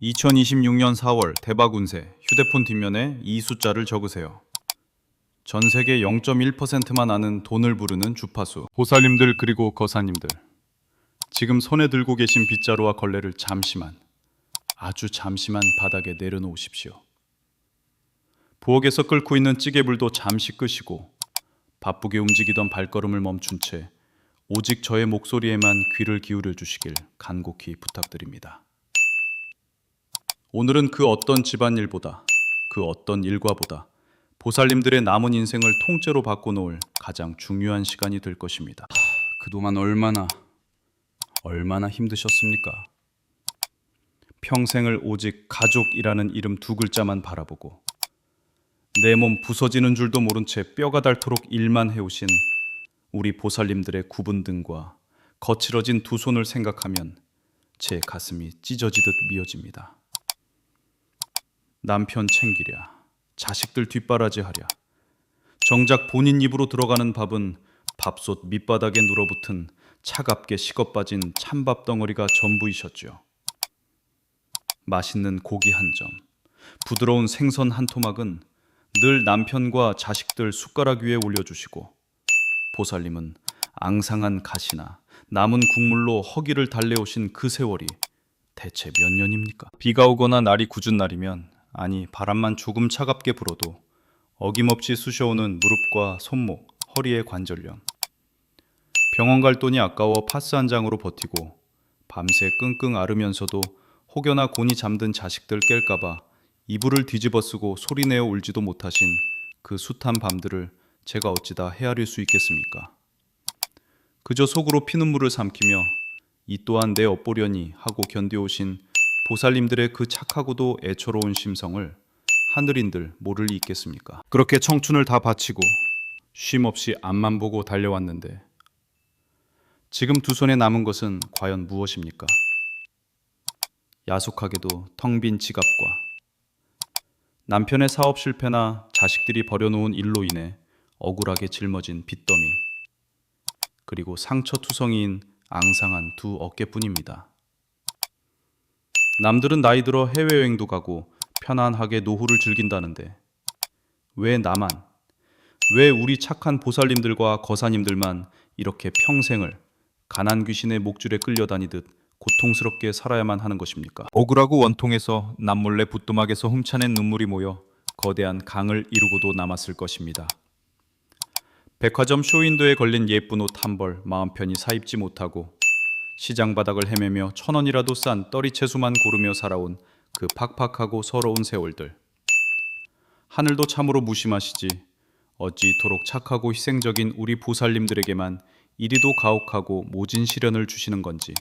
2026년 4월 대박 운세 휴대폰 뒷면에 이 숫자를 적으세요. 전 세계 0.1%만 아는 돈을 부르는 주파수. 보살님들 그리고 거사님들. 지금 손에 들고 계신 빗자루와 걸레를 잠시만, 아주 잠시만 바닥에 내려놓으십시오. 부엌에서 끓고 있는 찌개불도 잠시 끄시고 바쁘게 움직이던 발걸음을 멈춘 채 오직 저의 목소리에만 귀를 기울여 주시길 간곡히 부탁드립니다. 오늘은 그 어떤 집안일보다, 그 어떤 일과보다 보살님들의 남은 인생을 통째로 바꿔놓을 가장 중요한 시간이 될 것입니다. 그동안 얼마나 힘드셨습니까? 평생을 오직 가족이라는 이름 두 글자만 바라보고 내 몸 부서지는 줄도 모른 채 뼈가 닳도록 일만 해오신 우리 보살님들의 굽은 등과 거칠어진 두 손을 생각하면 제 가슴이 찢어지듯 미어집니다. 남편 챙기랴, 자식들 뒷바라지하랴. 정작 본인 입으로 들어가는 밥은 밥솥 밑바닥에 눌어붙은 차갑게 식어빠진 찬밥 덩어리가 전부이셨죠. 맛있는 고기 한 점, 부드러운 생선 한 토막은 늘 남편과 자식들 숟가락 위에 올려주시고 보살님은 앙상한 갓이나 남은 국물로 허기를 달래오신 그 세월이 대체 몇 년입니까? 비가 오거나 날이 궂은 날이면, 아니 바람만 조금 차갑게 불어도 어김없이 쑤셔오는 무릎과 손목, 허리의 관절염. 병원 갈 돈이 아까워 파스 한 장으로 버티고 밤새 끙끙 앓으면서도 혹여나 곤히 잠든 자식들 깰까봐 이불을 뒤집어 쓰고 소리내어 울지도 못하신 그 숱한 밤들을 제가 어찌다 헤아릴 수 있겠습니까? 그저 속으로 피눈물을 삼키며 이 또한 내 업보려니 하고 견뎌오신 보살님들의 그 착하고도 애처로운 심성을 하늘인들 모를 리 있겠습니까? 그렇게 청춘을 다 바치고 쉼없이 앞만 보고 달려왔는데 지금 두 손에 남은 것은 과연 무엇입니까? 야속하게도 텅 빈 지갑과 남편의 사업 실패나 자식들이 버려놓은 일로 인해 억울하게 짊어진 빚더미, 그리고 상처투성이인 앙상한 두 어깨뿐입니다. 남들은 나이 들어 해외여행도 가고 편안하게 노후를 즐긴다는데 왜 나만, 왜 우리 착한 보살님들과 거사님들만 이렇게 평생을 가난 귀신의 목줄에 끌려다니듯 고통스럽게 살아야만 하는 것입니까? 억울하고 원통해서 남몰래 부뚜막에서 훔쳐낸 눈물이 모여 거대한 강을 이루고도 남았을 것입니다. 백화점 쇼윈도에 걸린 예쁜 옷 한 벌 마음 편히 사입지 못하고 시장 바닥을 헤매며 1,000원이라도 싼 떠리채수만 고르며 살아온 그 팍팍하고 서러운 세월들. 하늘도 참으로 무심하시지 어찌 이토록 착하고 희생적인 우리 보살님들에게만 이리도 가혹하고 모진 시련을 주시는 건지.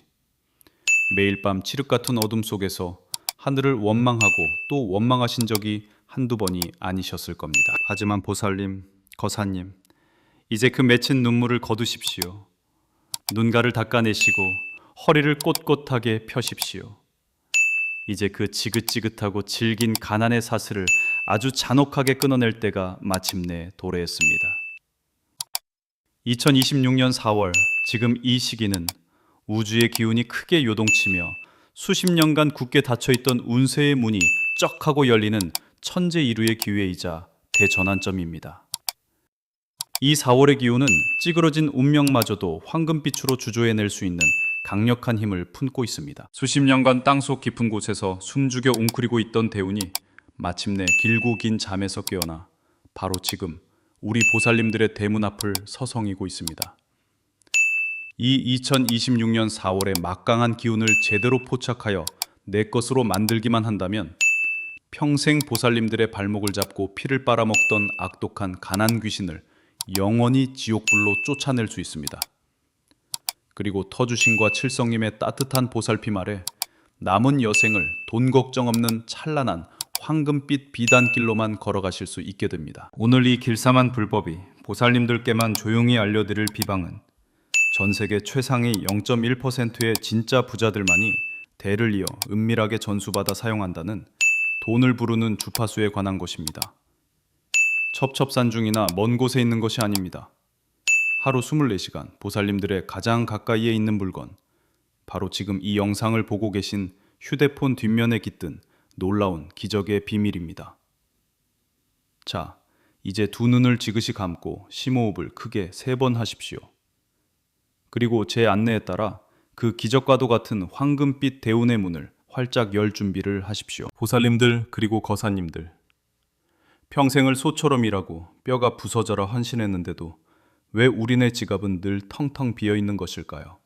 매일 밤 칠흑 같은 어둠 속에서 하늘을 원망하고 또 원망하신 적이 한두 번이 아니셨을 겁니다. 하지만 보살님, 거사님, 이제 그 맺힌 눈물을 거두십시오. 눈가를 닦아내시고 허리를 꼿꼿하게 펴십시오. 이제 그 지긋지긋하고 질긴 가난의 사슬을 아주 잔혹하게 끊어낼 때가 마침내 도래했습니다. 2026년 4월, 지금 이 시기는 우주의 기운이 크게 요동치며 수십 년간 굳게 닫혀있던 운세의 문이 쩍 하고 열리는 천재일우의 기회이자 대전환점입니다. 이 4월의 기운은 찌그러진 운명마저도 황금빛으로 주조해낼 수 있는 강력한 힘을 품고 있습니다. 수십 년간 땅속 깊은 곳에서 숨죽여 웅크리고 있던 대운이 마침내 길고 긴 잠에서 깨어나 바로 지금 우리 보살님들의 대문 앞을 서성이고 있습니다. 이 2026년 4월의 막강한 기운을 제대로 포착하여 내 것으로 만들기만 한다면 평생 보살님들의 발목을 잡고 피를 빨아먹던 악독한 가난 귀신을 영원히 지옥불로 쫓아낼 수 있습니다. 그리고 터주신과 칠성님의 따뜻한 보살핌 아래 남은 여생을 돈 걱정 없는 찬란한 황금빛 비단길로만 걸어가실 수 있게 됩니다. 오늘 이 길쌈한 불법이 보살님들께만 조용히 알려드릴 비방은 전 세계 최상위 0.1%의 진짜 부자들만이 대를 이어 은밀하게 전수받아 사용한다는 돈을 부르는 주파수에 관한 것입니다. 첩첩산중이나 먼 곳에 있는 것이 아닙니다. 하루 24시간 보살님들의 가장 가까이에 있는 물건, 바로 지금 이 영상을 보고 계신 휴대폰 뒷면에 깃든 놀라운 기적의 비밀입니다. 자, 이제 두 눈을 지그시 감고 심호흡을 크게 3번 하십시오. 그리고 제 안내에 따라 그 기적과도 같은 황금빛 대운의 문을 활짝 열 준비를 하십시오. 보살님들 그리고 거사님들, 평생을 소처럼 일하고 뼈가 부서져라 헌신했는데도 왜 우리네 지갑은 늘 텅텅 비어 있는 것일까요?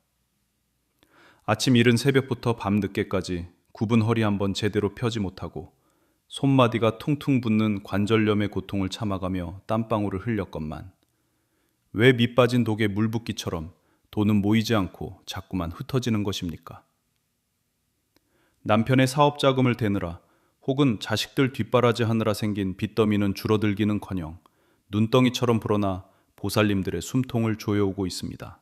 아침 이른 새벽부터 밤 늦게까지 굽은 허리 한번 제대로 펴지 못하고 손마디가 퉁퉁 붓는 관절염의 고통을 참아가며 땀방울을 흘렸건만 왜 밑빠진 독에 물 붓기처럼 돈은 모이지 않고 자꾸만 흩어지는 것입니까? 남편의 사업 자금을 대느라 혹은 자식들 뒷바라지 하느라 생긴 빚더미는 줄어들기는커녕 눈덩이처럼 불어나 보살님들의 숨통을 조여오고 있습니다.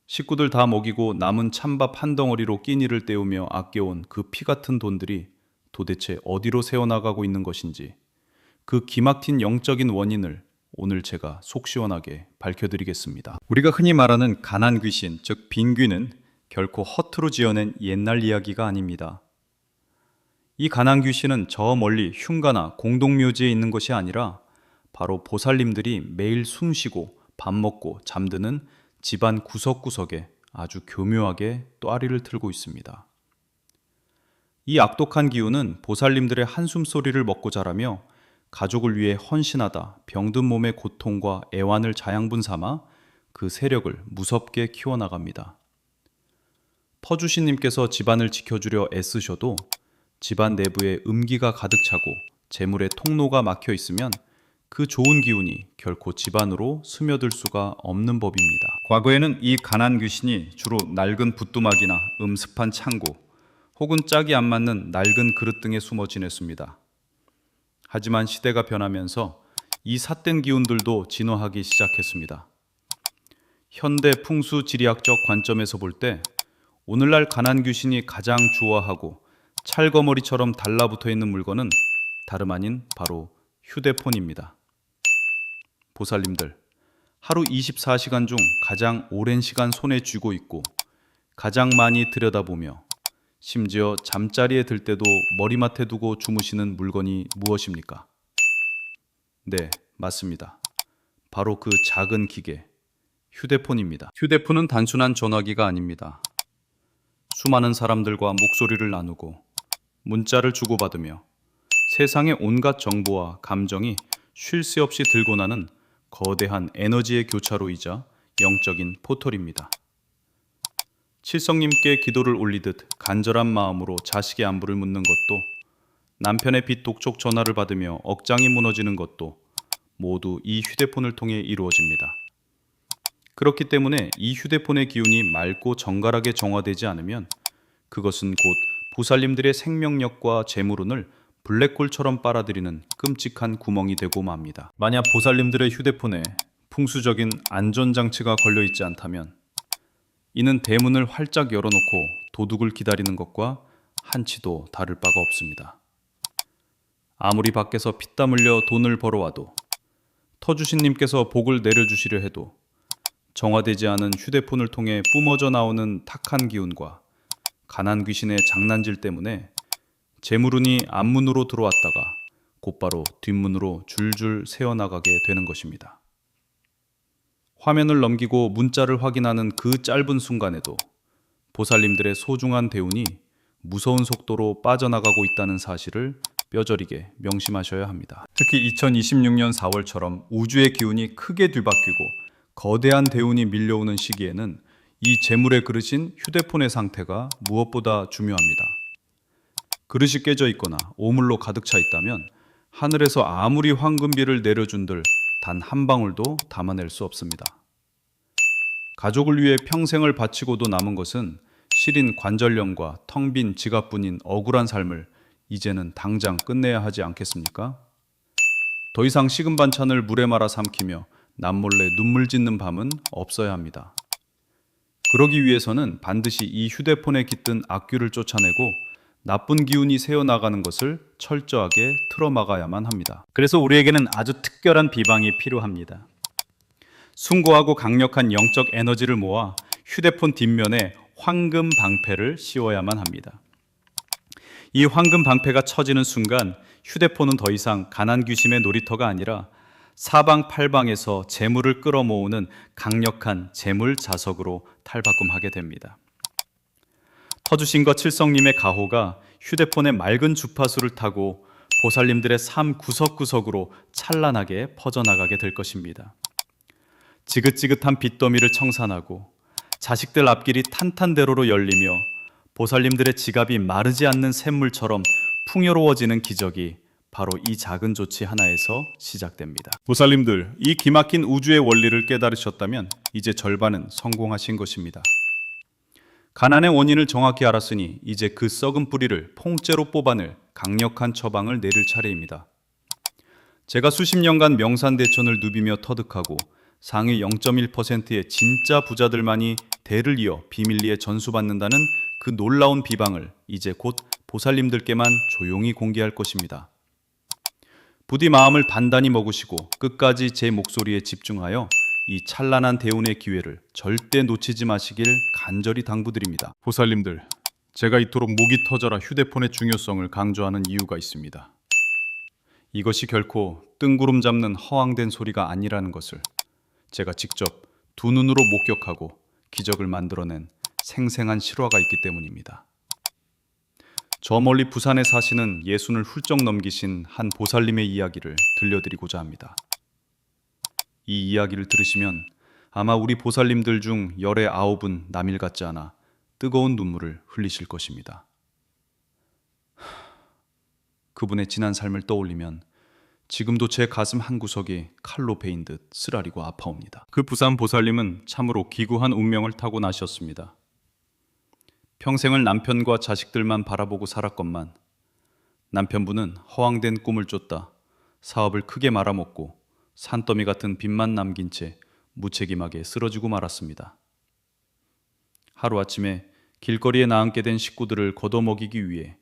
식구들 다 먹이고 남은 찬밥 한 덩어리로 끼니를 때우며 아껴온 그 피 같은 돈들이 도대체 어디로 새어나가고 있는 것인지 그 기막힌 영적인 원인을 오늘 제가 속 시원하게 밝혀드리겠습니다. 우리가 흔히 말하는 가난 귀신, 즉 빈귀는 결코 허투루 지어낸 옛날 이야기가 아닙니다. 이 가난 귀신은 저 멀리 흉가나 공동묘지에 있는 것이 아니라 바로 보살님들이 매일 숨쉬고 밥 먹고 잠드는 집안 구석구석에 아주 교묘하게 또아리를 틀고 있습니다. 이 악독한 기운은 보살님들의 한숨소리를 먹고 자라며 가족을 위해 헌신하다 병든 몸의 고통과 애환을 자양분 삼아 그 세력을 무섭게 키워나갑니다. 퍼주신님께서 집안을 지켜주려 애쓰셔도 집안 내부에 음기가 가득 차고 재물의 통로가 막혀 있으면 그 좋은 기운이 결코 집안으로 스며들 수가 없는 법입니다. 과거에는 이 가난 귀신이 주로 낡은 붓두막이나 음습한 창고 혹은 짝이 안 맞는 낡은 그릇 등에 숨어 지냈습니다. 하지만 시대가 변하면서 이 삿된 기운들도 진화하기 시작했습니다. 현대 풍수 지리학적 관점에서 볼 때 오늘날 가난 귀신이 가장 좋아하고 찰거머리처럼 달라붙어 있는 물건은 다름 아닌 바로 휴대폰입니다. 보살님들, 하루 24시간 중 가장 오랜 시간 손에 쥐고 있고 가장 많이 들여다보며 심지어 잠자리에 들 때도 머리맡에 두고 주무시는 물건이 무엇입니까? 네, 맞습니다. 바로 그 작은 기계, 휴대폰입니다. 휴대폰은 단순한 전화기가 아닙니다. 수많은 사람들과 목소리를 나누고 문자를 주고받으며 세상의 온갖 정보와 감정이 쉴 새 없이 들고 나는 거대한 에너지의 교차로이자 영적인 포털입니다. 칠성님께 기도를 올리듯 간절한 마음으로 자식의 안부를 묻는 것도, 남편의 빚 독촉 전화를 받으며 억장이 무너지는 것도 모두 이 휴대폰을 통해 이루어집니다. 그렇기 때문에 이 휴대폰의 기운이 맑고 정갈하게 정화되지 않으면 그것은 곧 보살님들의 생명력과 재물운을 블랙홀처럼 빨아들이는 끔찍한 구멍이 되고 맙니다. 만약 보살님들의 휴대폰에 풍수적인 안전장치가 걸려있지 않다면 이는 대문을 활짝 열어놓고 도둑을 기다리는 것과 한치도 다를 바가 없습니다. 아무리 밖에서 피땀 흘려 돈을 벌어와도, 터주신님께서 복을 내려주시려 해도 정화되지 않은 휴대폰을 통해 뿜어져 나오는 탁한 기운과 가난 귀신의 장난질 때문에 재물운이 앞문으로 들어왔다가 곧바로 뒷문으로 줄줄 새어나가게 되는 것입니다. 화면을 넘기고 문자를 확인하는 그 짧은 순간에도 보살님들의 소중한 대운이 무서운 속도로 빠져나가고 있다는 사실을 뼈저리게 명심하셔야 합니다. 특히 2026년 4월처럼 우주의 기운이 크게 뒤바뀌고 거대한 대운이 밀려오는 시기에는 이 재물의 그릇인 휴대폰의 상태가 무엇보다 중요합니다. 그릇이 깨져 있거나 오물로 가득 차 있다면 하늘에서 아무리 황금비를 내려준들 단 한 방울도 담아낼 수 없습니다. 가족을 위해 평생을 바치고도 남은 것은 시린 관절염과 텅 빈 지갑뿐인 억울한 삶을 이제는 당장 끝내야 하지 않겠습니까? 더 이상 식은 반찬을 물에 말아 삼키며 남몰래 눈물 짓는 밤은 없어야 합니다. 그러기 위해서는 반드시 이 휴대폰에 깃든 악귀를 쫓아내고 나쁜 기운이 새어나가는 것을 철저하게 틀어막아야만 합니다. 그래서 우리에게는 아주 특별한 비방이 필요합니다. 숭고하고 강력한 영적 에너지를 모아 휴대폰 뒷면에 황금 방패를 씌워야만 합니다. 이 황금 방패가 쳐지는 순간 휴대폰은 더 이상 가난 귀신의 놀이터가 아니라 사방팔방에서 재물을 끌어모으는 강력한 재물 자석으로 탈바꿈하게 됩니다. 터주신과 칠성님의 가호가 휴대폰의 맑은 주파수를 타고 보살님들의 삶 구석구석으로 찬란하게 퍼져나가게 될 것입니다. 지긋지긋한 빚더미를 청산하고 자식들 앞길이 탄탄대로로 열리며 보살님들의 지갑이 마르지 않는 샘물처럼 풍요로워지는 기적이 바로 이 작은 조치 하나에서 시작됩니다. 보살님들, 이 기막힌 우주의 원리를 깨달으셨다면 이제 절반은 성공하신 것입니다. 가난의 원인을 정확히 알았으니 이제 그 썩은 뿌리를 통째로 뽑아낼 강력한 처방을 내릴 차례입니다. 제가 수십 년간 명산대천을 누비며 터득하고 상위 0.1%의 진짜 부자들만이 대를 이어 비밀리에 전수받는다는 그 놀라운 비방을 이제 곧 보살님들께만 조용히 공개할 것입니다. 부디 마음을 단단히 먹으시고 끝까지 제 목소리에 집중하여 이 찬란한 대운의 기회를 절대 놓치지 마시길 간절히 당부드립니다. 보살님들, 제가 이토록 목이 터져라 휴대폰의 중요성을 강조하는 이유가 있습니다. 이것이 결코 뜬구름 잡는 허황된 소리가 아니라는 것을 제가 직접 두 눈으로 목격하고 기적을 만들어낸 생생한 실화가 있기 때문입니다. 저 멀리 부산에 사시는 예순을 훌쩍 넘기신 한 보살님의 이야기를 들려드리고자 합니다. 이 이야기를 들으시면 아마 우리 보살님들 중 열의 9은 남일 같지 않아 뜨거운 눈물을 흘리실 것입니다. 그분의 지난 삶을 떠올리면 지금도 제 가슴 한구석이 칼로 베인 듯 쓰라리고 아파옵니다. 그 부산 보살님은 참으로 기구한 운명을 타고나셨습니다. 평생을 남편과 자식들만 바라보고 살았건만 남편분은 허황된 꿈을 쫓다 사업을 크게 말아먹고 산더미 같은 빚만 남긴 채 무책임하게 쓰러지고 말았습니다. 하루아침에 길거리에 나앉게 된 식구들을 걷어먹이기 위해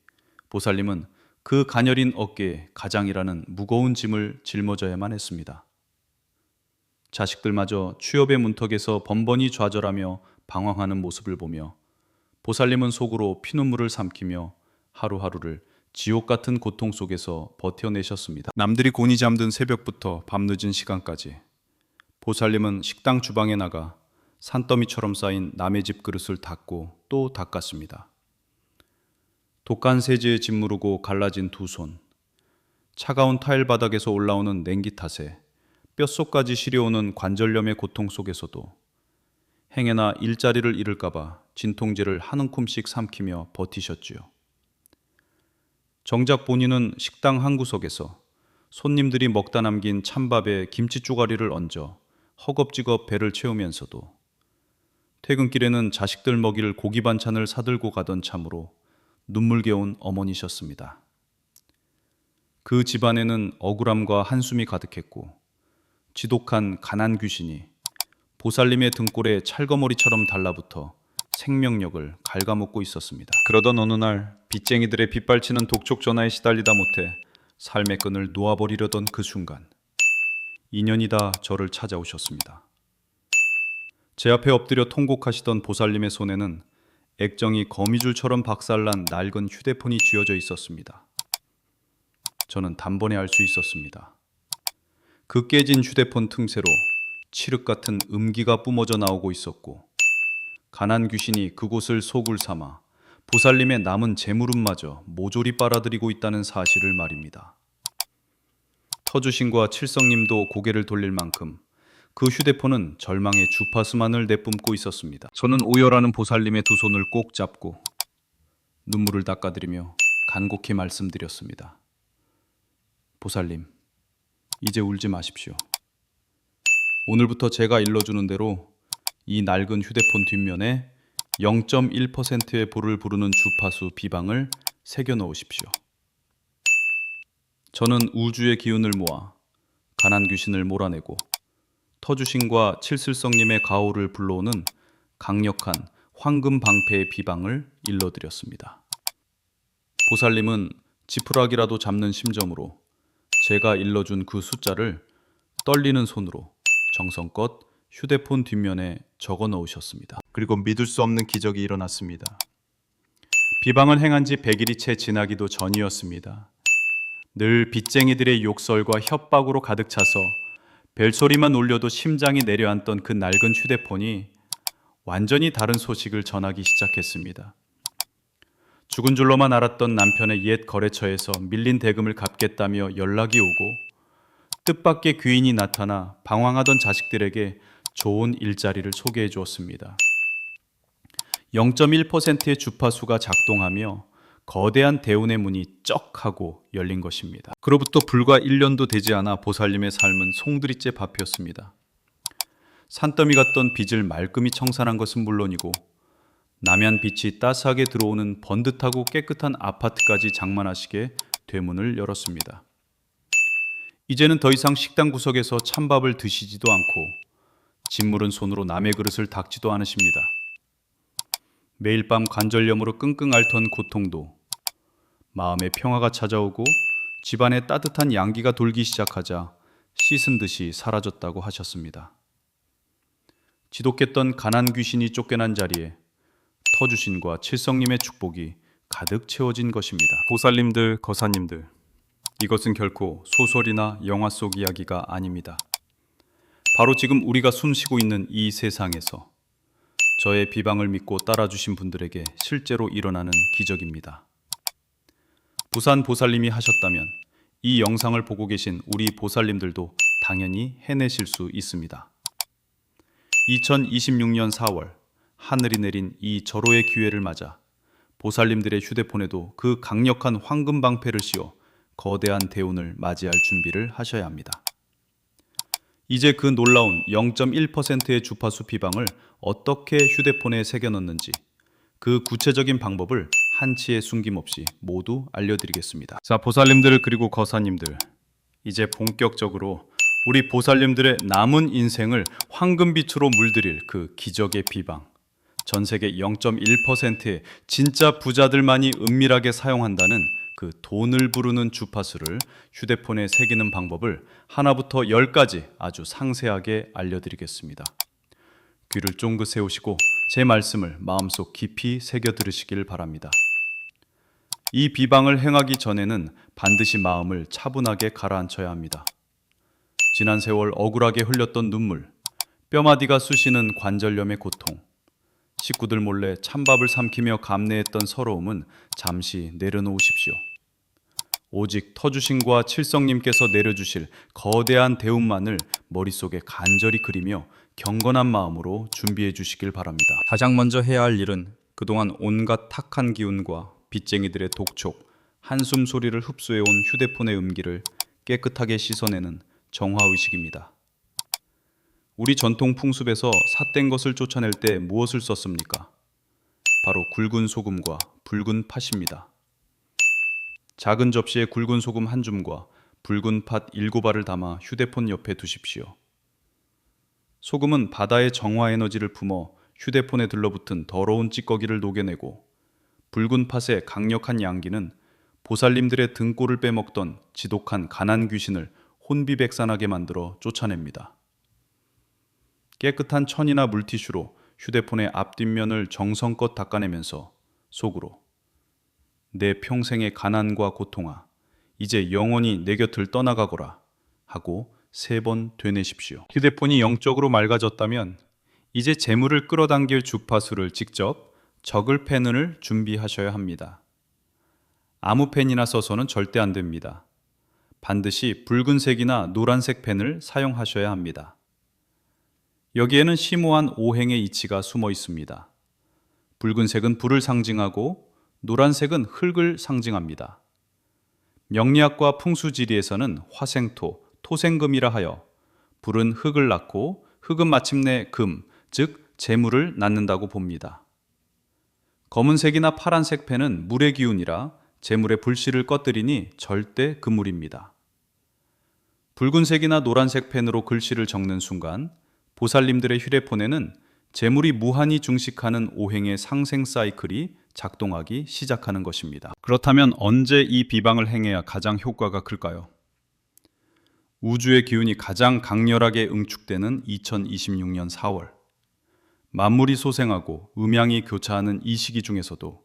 보살님은 그 가녀린 어깨에 가장이라는 무거운 짐을 짊어져야만 했습니다. 자식들마저 취업의 문턱에서 번번이 좌절하며 방황하는 모습을 보며 보살님은 속으로 피눈물을 삼키며 하루하루를 지옥 같은 고통 속에서 버텨내셨습니다. 남들이 곤히 잠든 새벽부터 밤늦은 시간까지 보살님은 식당 주방에 나가 산더미처럼 쌓인 남의 집 그릇을 닦고 또 닦았습니다. 독한 세제에 짓무르고 갈라진 두 손, 차가운 타일 바닥에서 올라오는 냉기 탓에 뼛속까지 시려오는 관절염의 고통 속에서도 행여나 일자리를 잃을까봐 진통제를 한 움큼씩 삼키며 버티셨지요. 정작 본인은 식당 한 구석에서 손님들이 먹다 남긴 찬밥에 김치 쪼가리를 얹어 허겁지겁 배를 채우면서도 퇴근길에는 자식들 먹일 고기 반찬을 사들고 가던 참으로 눈물겨운 어머니셨습니다. 그 집안에는 억울함과 한숨이 가득했고 지독한 가난 귀신이 보살님의 등골에 찰거머리처럼 달라붙어 생명력을 갉아먹고 있었습니다. 그러던 어느 날 빚쟁이들의 빗발치는 독촉 전화에 시달리다 못해 삶의 끈을 놓아버리려던 그 순간 인연이 다 저를 찾아오셨습니다. 제 앞에 엎드려 통곡하시던 보살님의 손에는 액정이 거미줄처럼 박살난 낡은 휴대폰이 쥐어져 있었습니다. 저는 단번에 알 수 있었습니다. 그 깨진 휴대폰 틈새로 칠흑 같은 음기가 뿜어져 나오고 있었고 가난 귀신이 그곳을 소굴 삼아 보살님의 남은 재물은마저 모조리 빨아들이고 있다는 사실을 말입니다. 터주신과 칠성님도 고개를 돌릴 만큼 그 휴대폰은 절망의 주파수만을 내뿜고 있었습니다. 저는 오열하는 보살님의 두 손을 꼭 잡고 눈물을 닦아드리며 간곡히 말씀드렸습니다. 보살님, 이제 울지 마십시오. 오늘부터 제가 일러주는 대로 이 낡은 휴대폰 뒷면에 0.1%의 불을 부르는 주파수 비방을 새겨 넣으십시오. 저는 우주의 기운을 모아 가난 귀신을 몰아내고 터주신과 칠슬성님의 가호를 불러오는 강력한 황금 방패의 비방을 일러드렸습니다. 보살님은 지푸라기라도 잡는 심정으로 제가 일러준 그 숫자를 떨리는 손으로 정성껏 휴대폰 뒷면에 적어 넣으셨습니다. 그리고 믿을 수 없는 기적이 일어났습니다. 비방을 행한 지 100일이 채 지나기도 전이었습니다. 늘 빚쟁이들의 욕설과 협박으로 가득 차서 벨소리만 울려도 심장이 내려앉던 그 낡은 휴대폰이 완전히 다른 소식을 전하기 시작했습니다. 죽은 줄로만 알았던 남편의 옛 거래처에서 밀린 대금을 갚겠다며 연락이 오고 뜻밖의 귀인이 나타나 방황하던 자식들에게 좋은 일자리를 소개해 주었습니다. 0.1%의 주파수가 작동하며 거대한 대운의 문이 쩍 하고 열린 것입니다. 그로부터 불과 1년도 되지 않아 보살님의 삶은 송두리째 밭이었습니다. 산더미 같던 빚을 말끔히 청산한 것은 물론이고 남양 빛이 따스하게 들어오는 번듯하고 깨끗한 아파트까지 장만하시게 되문을 열었습니다. 이제는 더 이상 식당 구석에서 찬밥을 드시지도 않고 짓무른 손으로 남의 그릇을 닦지도 않으십니다. 매일 밤 관절염으로 끙끙 앓던 고통도 마음의 평화가 찾아오고 집안에 따뜻한 양기가 돌기 시작하자 씻은 듯이 사라졌다고 하셨습니다. 지독했던 가난 귀신이 쫓겨난 자리에 터주신과 칠성님의 축복이 가득 채워진 것입니다. 보살님들, 거사님들, 이것은 결코 소설이나 영화 속 이야기가 아닙니다. 바로 지금 우리가 숨쉬고 있는 이 세상에서 저의 비방을 믿고 따라주신 분들에게 실제로 일어나는 기적입니다. 부산 보살님이 하셨다면 이 영상을 보고 계신 우리 보살님들도 당연히 해내실 수 있습니다. 2026년 4월 하늘이 내린 이 절호의 기회를 맞아 보살님들의 휴대폰에도 그 강력한 황금 방패를 씌워 거대한 대운을 맞이할 준비를 하셔야 합니다. 이제 그 놀라운 0.1%의 주파수 비방을 어떻게 휴대폰에 새겨 넣는지 그 구체적인 방법을 한치의 숨김없이 모두 알려드리겠습니다. 자, 보살님들 그리고 거사님들, 이제 본격적으로 우리 보살님들의 남은 인생을 황금빛으로 물들일 그 기적의 비방, 전 세계 0.1%의 진짜 부자들만이 은밀하게 사용한다는 그 돈을 부르는 주파수를 휴대폰에 새기는 방법을 하나부터 10까지 아주 상세하게 알려드리겠습니다. 귀를 쫑긋 세우시고 제 말씀을 마음속 깊이 새겨 들으시길 바랍니다. 이 비방을 행하기 전에는 반드시 마음을 차분하게 가라앉혀야 합니다. 지난 세월 억울하게 흘렸던 눈물, 뼈마디가 쑤시는 관절염의 고통, 식구들 몰래 찬밥을 삼키며 감내했던 서러움은 잠시 내려놓으십시오. 오직 터주신과 칠성님께서 내려주실 거대한 대운만을 머릿속에 간절히 그리며 경건한 마음으로 준비해 주시길 바랍니다. 가장 먼저 해야 할 일은 그동안 온갖 탁한 기운과 빚쟁이들의 독촉, 한숨 소리를 흡수해온 휴대폰의 음기를 깨끗하게 씻어내는 정화의식입니다. 우리 전통 풍습에서 삿된 것을 쫓아낼 때 무엇을 썼습니까? 바로 굵은 소금과 붉은 팥입니다. 작은 접시에 굵은 소금 한 줌과 붉은 팥 7알을 담아 휴대폰 옆에 두십시오. 소금은 바다의 정화 에너지를 품어 휴대폰에 들러붙은 더러운 찌꺼기를 녹여내고, 붉은 팥의 강력한 양기는 보살님들의 등골을 빼먹던 지독한 가난 귀신을 혼비백산하게 만들어 쫓아냅니다. 깨끗한 천이나 물티슈로 휴대폰의 앞뒷면을 정성껏 닦아내면서 속으로 내 평생의 가난과 고통아, 이제 영원히 내 곁을 떠나가거라 하고 3번 되뇌십시오. 휴대폰이 영적으로 맑아졌다면 이제 재물을 끌어당길 주파수를 직접 적을 펜을 준비하셔야 합니다. 아무 펜이나 써서는 절대 안 됩니다. 반드시 붉은색이나 노란색 펜을 사용하셔야 합니다. 여기에는 심오한 오행의 이치가 숨어 있습니다. 붉은색은 불을 상징하고 노란색은 흙을 상징합니다. 명리학과 풍수지리에서는 화생토, 토생금이라 하여 불은 흙을 낳고 흙은 마침내 금, 즉 재물을 낳는다고 봅니다. 검은색이나 파란색 펜은 물의 기운이라 재물의 불씨를 꺼뜨리니 절대 금물입니다. 붉은색이나 노란색 펜으로 글씨를 적는 순간 보살님들의 휴대폰에는 재물이 무한히 증식하는 오행의 상생 사이클이 작동하기 시작하는 것입니다. 그렇다면 언제 이 비방을 행해야 가장 효과가 클까요? 우주의 기운이 가장 강렬하게 응축되는 2026년 4월, 만물이 소생하고 음양이 교차하는 이 시기 중에서도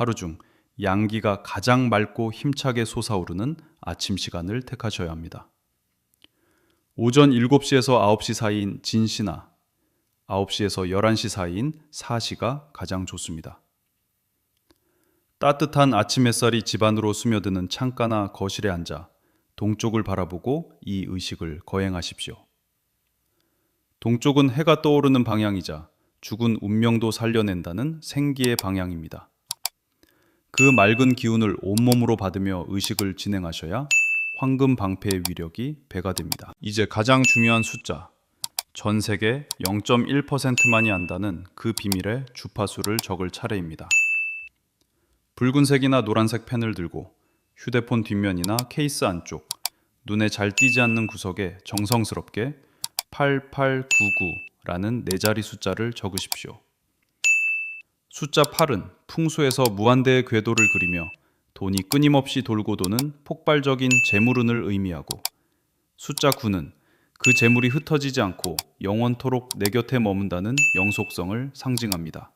하루 중 양기가 가장 맑고 힘차게 솟아오르는 아침 시간을 택하셔야 합니다. 오전 7시에서 9시 사이인 진시나 9시에서 11시 사이인 사시가 가장 좋습니다. 따뜻한 아침 햇살이 집 안으로 스며드는 창가나 거실에 앉아 동쪽을 바라보고 이 의식을 거행하십시오. 동쪽은 해가 떠오르는 방향이자 죽은 운명도 살려낸다는 생기의 방향입니다. 그 맑은 기운을 온몸으로 받으며 의식을 진행하셔야 황금 방패의 위력이 배가 됩니다. 이제 가장 중요한 숫자, 전 세계 0.1%만이 안다는 그 비밀의 주파수를 적을 차례입니다. 붉은색이나 노란색 펜을 들고 휴대폰 뒷면이나 케이스 안쪽, 눈에 잘 띄지 않는 구석에 정성스럽게 8899라는 4자리 숫자를 적으십시오. 숫자 8은 풍수에서 무한대의 궤도를 그리며 돈이 끊임없이 돌고 도는 폭발적인 재물운을 의미하고, 숫자 9는 그 재물이 흩어지지 않고 영원토록 내 곁에 머문다는 영속성을 상징합니다.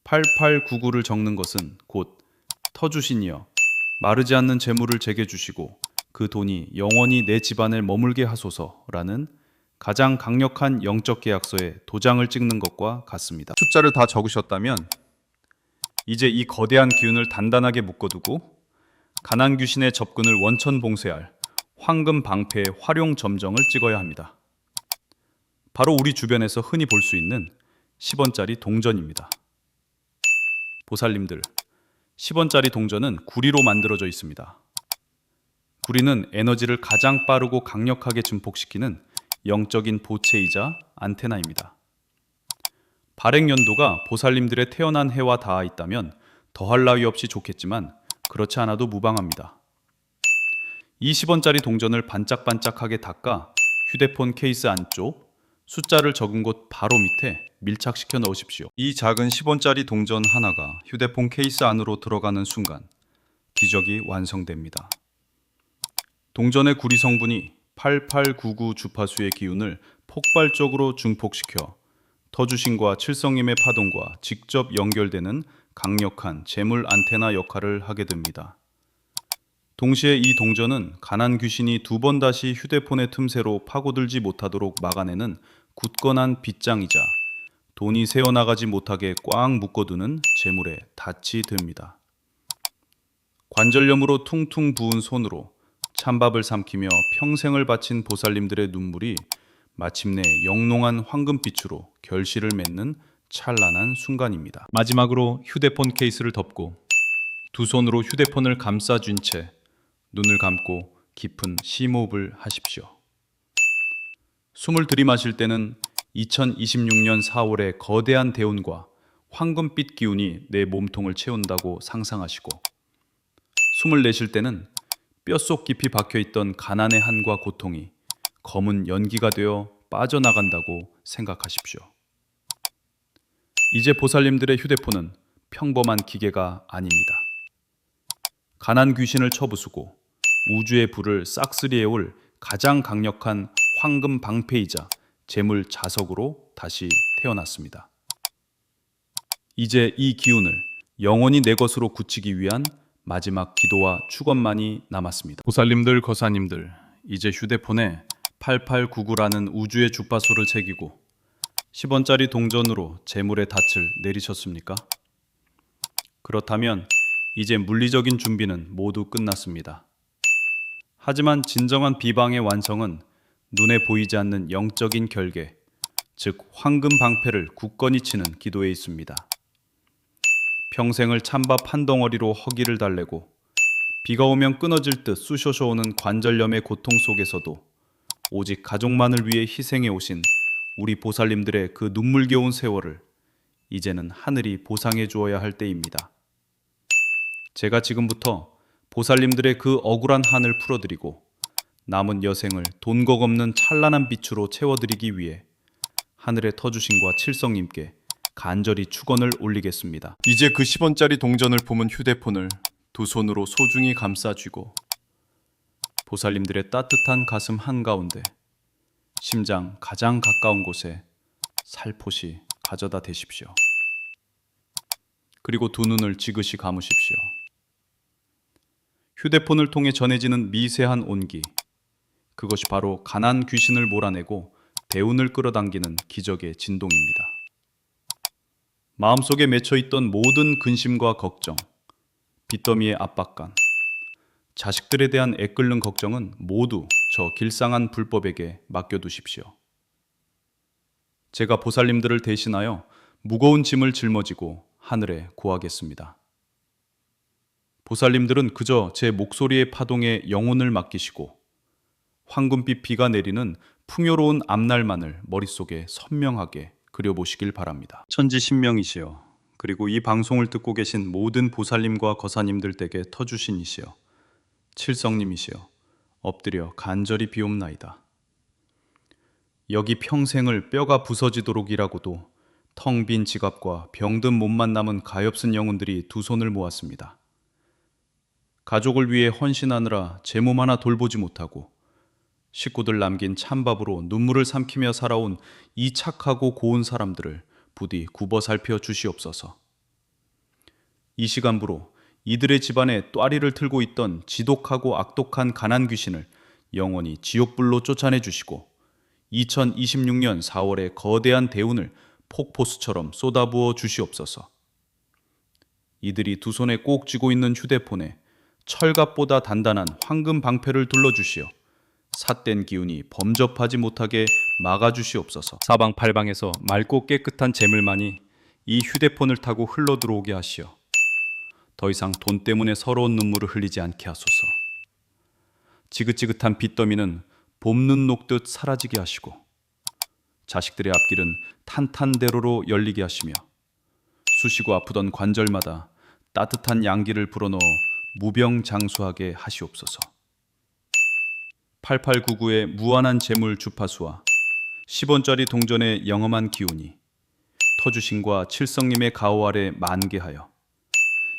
8899를 적는 것은 곧 터주신이여 마르지 않는 재물을 제게 주시고 그 돈이 영원히 내 집안에 머물게 하소서라는 가장 강력한 영적 계약서에 도장을 찍는 것과 같습니다. 숫자를 다 적으셨다면 이제 이 거대한 기운을 단단하게 묶어두고 가난 귀신의 접근을 원천 봉쇄할 황금 방패의 활용 점정을 찍어야 합니다. 바로 우리 주변에서 흔히 볼 수 있는 10원짜리 동전입니다. 보살님들, 10원짜리 동전은 구리로 만들어져 있습니다. 구리는 에너지를 가장 빠르고 강력하게 증폭시키는 영적인 보채이자 안테나입니다. 발행 연도가 보살님들의 태어난 해와 닿아 있다면 더할 나위 없이 좋겠지만 그렇지 않아도 무방합니다. 20원짜리 동전을 반짝반짝하게 닦아 휴대폰 케이스 안쪽 숫자를 적은 곳 바로 밑에 밀착시켜 넣으십시오. 이 작은 10원짜리 동전 하나가 휴대폰 케이스 안으로 들어가는 순간 기적이 완성됩니다. 동전의 구리 성분이 8899 주파수의 기운을 폭발적으로 증폭시켜 터주신과 칠성님의 파동과 직접 연결되는 강력한 재물 안테나 역할을 하게 됩니다. 동시에 이 동전은 가난 귀신이 2번 다시 휴대폰의 틈새로 파고들지 못하도록 막아내는 굳건한 빗장이자 돈이 새어나가지 못하게 꽉 묶어두는 재물의 닻이 됩니다. 관절염으로 퉁퉁 부은 손으로 찬밥을 삼키며 평생을 바친 보살님들의 눈물이 마침내 영롱한 황금빛으로 결실을 맺는 찬란한 순간입니다. 마지막으로 휴대폰 케이스를 덮고 두 손으로 휴대폰을 감싸쥔 채 눈을 감고 깊은 심호흡을 하십시오. 숨을 들이마실 때는 2026년 4월의 거대한 대운과 황금빛 기운이 내 몸통을 채운다고 상상하시고, 숨을 내쉴 때는 뼛속 깊이 박혀있던 가난의 한과 고통이 검은 연기가 되어 빠져나간다고 생각하십시오. 이제 보살님들의 휴대폰은 평범한 기계가 아닙니다. 가난 귀신을 쳐부수고 우주의 불을 싹쓸이해올 가장 강력한 황금 방패이자 재물 자석으로 다시 태어났습니다. 이제 이 기운을 영원히 내 것으로 굳히기 위한 마지막 기도와 축원만이 남았습니다. 보살님들, 거사님들, 이제 휴대폰에 8899라는 우주의 주파수를 새기고 10원짜리 동전으로 재물의 닻을 내리셨습니까? 그렇다면 이제 물리적인 준비는 모두 끝났습니다. 하지만 진정한 비방의 완성은 눈에 보이지 않는 영적인 결계, 즉 황금 방패를 굳건히 치는 기도에 있습니다. 평생을 찬밥 한 덩어리로 허기를 달래고 비가 오면 끊어질 듯 쑤셔서 오는 관절염의 고통 속에서도 오직 가족만을 위해 희생해 오신 우리 보살님들의 그 눈물겨운 세월을 이제는 하늘이 보상해 주어야 할 때입니다. 제가 지금부터 보살님들의 그 억울한 한을 풀어드리고 남은 여생을 돈곡 없는 찬란한 빛으로 채워드리기 위해 하늘의 터주신과 칠성님께 간절히 축원을 올리겠습니다. 이제 그 10원짜리 동전을 품은 휴대폰을 두 손으로 소중히 감싸쥐고 보살님들의 따뜻한 가슴 한가운데 심장 가장 가까운 곳에 살포시 가져다 대십시오. 그리고 두 눈을 지그시 감으십시오. 휴대폰을 통해 전해지는 미세한 온기, 그것이 바로 가난 귀신을 몰아내고 대운을 끌어당기는 기적의 진동입니다. 마음속에 맺혀있던 모든 근심과 걱정, 빚더미의 압박감, 자식들에 대한 애끓는 걱정은 모두 저 길상한 불법에게 맡겨두십시오. 제가 보살님들을 대신하여 무거운 짐을 짊어지고 하늘에 고하겠습니다. 보살님들은 그저 제 목소리의 파동에 영혼을 맡기시고 황금빛 비가 내리는 풍요로운 앞날만을 머릿속에 선명하게 그려보시길 바랍니다. 천지신명이시여, 그리고 이 방송을 듣고 계신 모든 보살님과 거사님들 댁에 터주신이시여, 칠성님이시여, 엎드려 간절히 비옵나이다. 여기 평생을 뼈가 부서지도록 일하고도 텅 빈 지갑과 병든 몸만 남은 가엾은 영혼들이 두 손을 모았습니다. 가족을 위해 헌신하느라 제 몸 하나 돌보지 못하고 식구들 남긴 찬밥으로 눈물을 삼키며 살아온 이 착하고 고운 사람들을 부디 굽어 살펴 주시옵소서. 이 시간부로 이들의 집안에 또아리를 틀고 있던 지독하고 악독한 가난 귀신을 영원히 지옥불로 쫓아내 주시고 2026년 4월의 거대한 대운을 폭포수처럼 쏟아부어 주시옵소서. 이들이 두 손에 꼭 쥐고 있는 휴대폰에 철갑보다 단단한 황금 방패를 둘러주시어 삿된 기운이 범접하지 못하게 막아주시옵소서. 사방팔방에서 맑고 깨끗한 재물만이 이 휴대폰을 타고 흘러들어오게 하시어 더 이상 돈 때문에 서러운 눈물을 흘리지 않게 하소서. 지긋지긋한 빚더미는 봄눈 녹듯 사라지게 하시고 자식들의 앞길은 탄탄대로로 열리게 하시며 쑤시고 아프던 관절마다 따뜻한 양기를 불어넣어 무병장수하게 하시옵소서. 8899의 무한한 재물 주파수와 10원짜리 동전의 영험한 기운이 터주신과 칠성님의 가호 아래 만개하여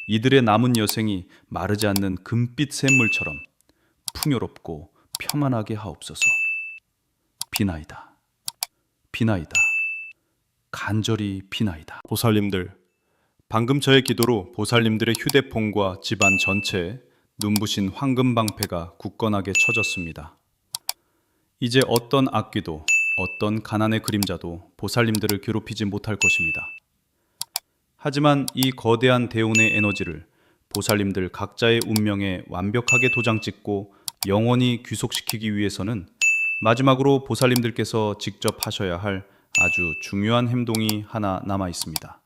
이들의 남은 여생이 마르지 않는 금빛 샘물처럼 풍요롭고 평안하게 하옵소서. 비나이다. 비나이다. 간절히 비나이다. 보살님들, 방금 저의 기도로 보살님들의 휴대폰과 집안 전체에 눈부신 황금 방패가 굳건하게 쳐졌습니다. 이제 어떤 악귀도 어떤 가난의 그림자도 보살님들을 괴롭히지 못할 것입니다. 하지만 이 거대한 대운의 에너지를 보살님들 각자의 운명에 완벽하게 도장찍고 영원히 귀속시키기 위해서는 마지막으로 보살님들께서 직접 하셔야 할 아주 중요한 행동이 하나 남아 있습니다.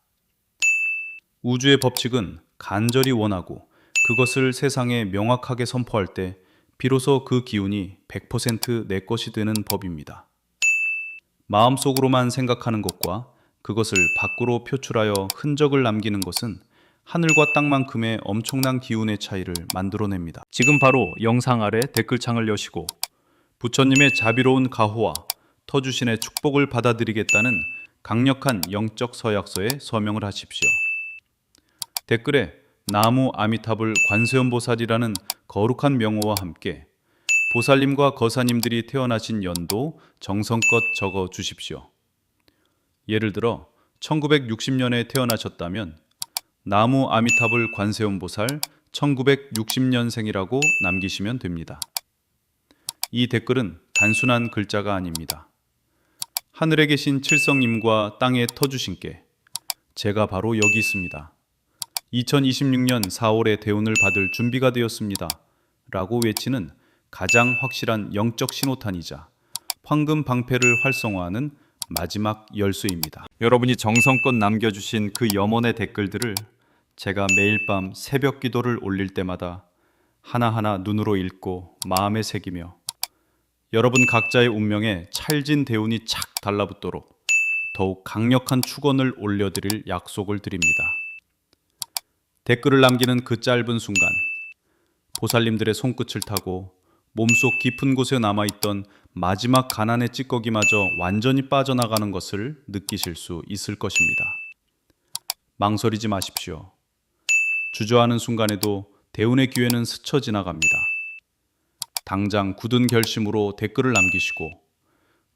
우주의 법칙은 간절히 원하고 그것을 세상에 명확하게 선포할 때 비로소 그 기운이 100% 내 것이 되는 법입니다. 마음속으로만 생각하는 것과 그것을 밖으로 표출하여 흔적을 남기는 것은 하늘과 땅만큼의 엄청난 기운의 차이를 만들어냅니다. 지금 바로 영상 아래 댓글창을 여시고 부처님의 자비로운 가호와 터주신의 축복을 받아들이겠다는 강력한 영적 서약서에 서명을 하십시오. 댓글에 나무 아미타불 관세음보살이라는 거룩한 명호와 함께 보살님과 거사님들이 태어나신 연도 정성껏 적어 주십시오. 예를 들어 1960년에 태어나셨다면 나무 아미타불 관세음보살 1960년생이라고 남기시면 됩니다. 이 댓글은 단순한 글자가 아닙니다. 하늘에 계신 칠성님과 땅의 터주신께 제가 바로 여기 있습니다. 2026년 4월에 대운을 받을 준비가 되었습니다. 라고 외치는 가장 확실한 영적 신호탄이자 황금 방패를 활성화하는 마지막 열쇠입니다. 여러분이 정성껏 남겨주신 그 염원의 댓글들을 제가 매일 밤 새벽 기도를 올릴 때마다 하나하나 눈으로 읽고 마음에 새기며 여러분 각자의 운명에 찰진 대운이 착 달라붙도록 더욱 강력한 축원을 올려드릴 약속을 드립니다. 댓글을 남기는 그 짧은 순간 보살님들의 손끝을 타고 몸속 깊은 곳에 남아있던 마지막 가난의 찌꺼기마저 완전히 빠져나가는 것을 느끼실 수 있을 것입니다. 망설이지 마십시오. 주저하는 순간에도 대운의 기회는 스쳐 지나갑니다. 당장 굳은 결심으로 댓글을 남기시고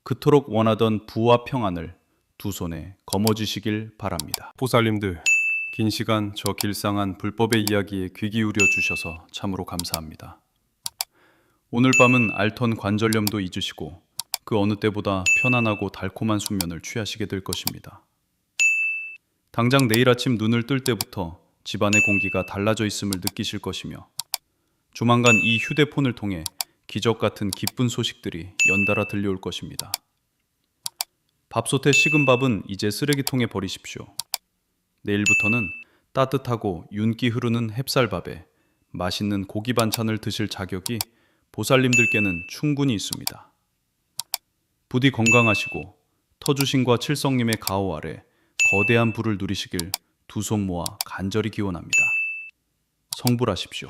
그토록 원하던 부와 평안을 두 손에 거머쥐시길 바랍니다. 보살님들, 긴 시간 저 길상한 불법의 이야기에 귀 기울여 주셔서 참으로 감사합니다. 오늘 밤은 앓던 관절염도 잊으시고 그 어느 때보다 편안하고 달콤한 숙면을 취하시게 될 것입니다. 당장 내일 아침 눈을 뜰 때부터 집안의 공기가 달라져 있음을 느끼실 것이며 조만간 이 휴대폰을 통해 기적 같은 기쁜 소식들이 연달아 들려올 것입니다. 밥솥에 식은 밥은 이제 쓰레기통에 버리십시오. 내일부터는 따뜻하고 윤기 흐르는 햅쌀밥에 맛있는 고기 반찬을 드실 자격이 보살님들께는 충분히 있습니다. 부디 건강하시고 터주신과 칠성님의 가호 아래 거대한 부를 누리시길 두 손 모아 간절히 기원합니다. 성불하십시오.